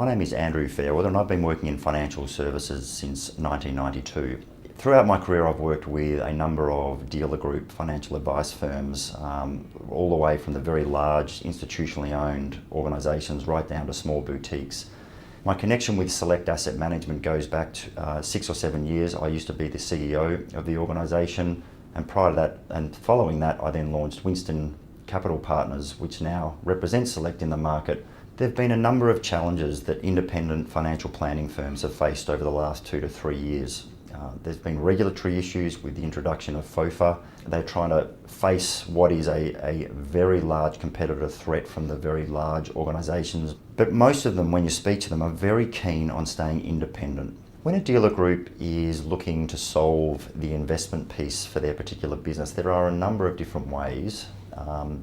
My name is Andrew Fairweather and I've been working in financial services since 1992. Throughout my career I've worked with a number of dealer group financial advice firms, all the way from the very large institutionally owned organisations right down to small boutiques. My connection with Select Asset Management goes back to 6 or 7 years. I used to be the CEO of the organisation, and prior to that and following that I then launched Winston Capital Partners, which now represents Select in the market. There have been a number of challenges that independent financial planning firms have faced over the last 2 to 3 years. There's been regulatory issues with the introduction of FOFA. They're trying to face what is a very large competitive threat from the very large organisations. But most of them, when you speak to them, are very keen on staying independent. When a dealer group is looking to solve the investment piece for their particular business, there are a number of different ways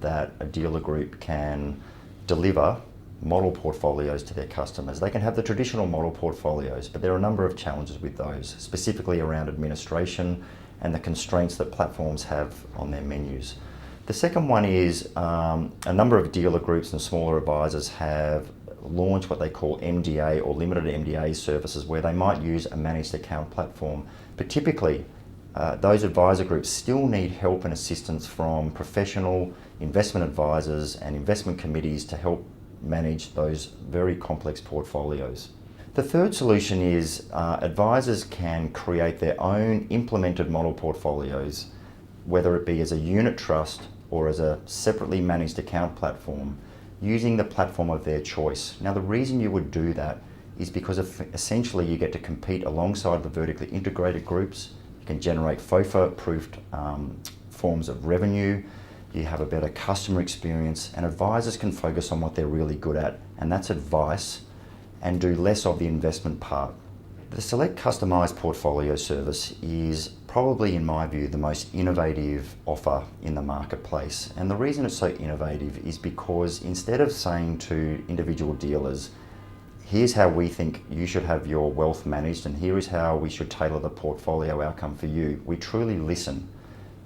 that a dealer group can deliver model portfolios to their customers. They can have the traditional model portfolios, but there are a number of challenges with those, specifically around administration and the constraints that platforms have on their menus. The second one is a number of dealer groups and smaller advisors have launched what they call MDA or limited MDA services, where they might use a managed account platform. But typically, those advisor groups still need help and assistance from professional investment advisors and investment committees to help manage those very complex portfolios. The third solution is advisors can create their own implemented model portfolios, whether it be as a unit trust or as a separately managed account platform, using the platform of their choice. Now, the reason you would do that is because essentially you get to compete alongside the vertically integrated groups. You can generate FOFA-approved forms of revenue. You have a better customer experience, and advisors can focus on what they're really good at, and that's advice, and do less of the investment part. The Select Customised Portfolio Service is probably, in my view, the most innovative offer in the marketplace. And the reason it's so innovative is because instead of saying to individual dealers, here's how we think you should have your wealth managed and here is how we should tailor the portfolio outcome for you, we truly listen.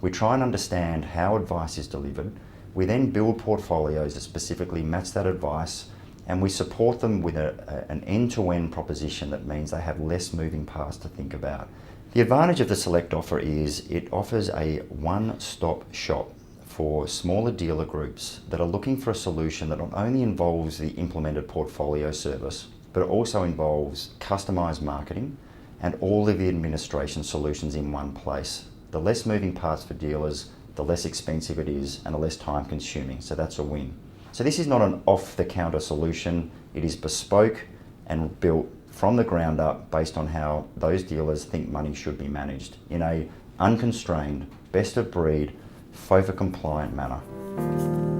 We try and understand how advice is delivered. We then build portfolios that specifically match that advice, and we support them with an end-to-end proposition that means they have less moving parts to think about. The advantage of the Select offer is it offers a one-stop shop for smaller dealer groups that are looking for a solution that not only involves the implemented portfolio service, but it also involves customised marketing and all of the administration solutions in one place. The less moving parts for dealers, the less expensive it is and the less time consuming, so that's a win. So this is not an off-the-counter solution, it is bespoke and built from the ground up based on how those dealers think money should be managed in a unconstrained, best of breed, FOFA compliant manner.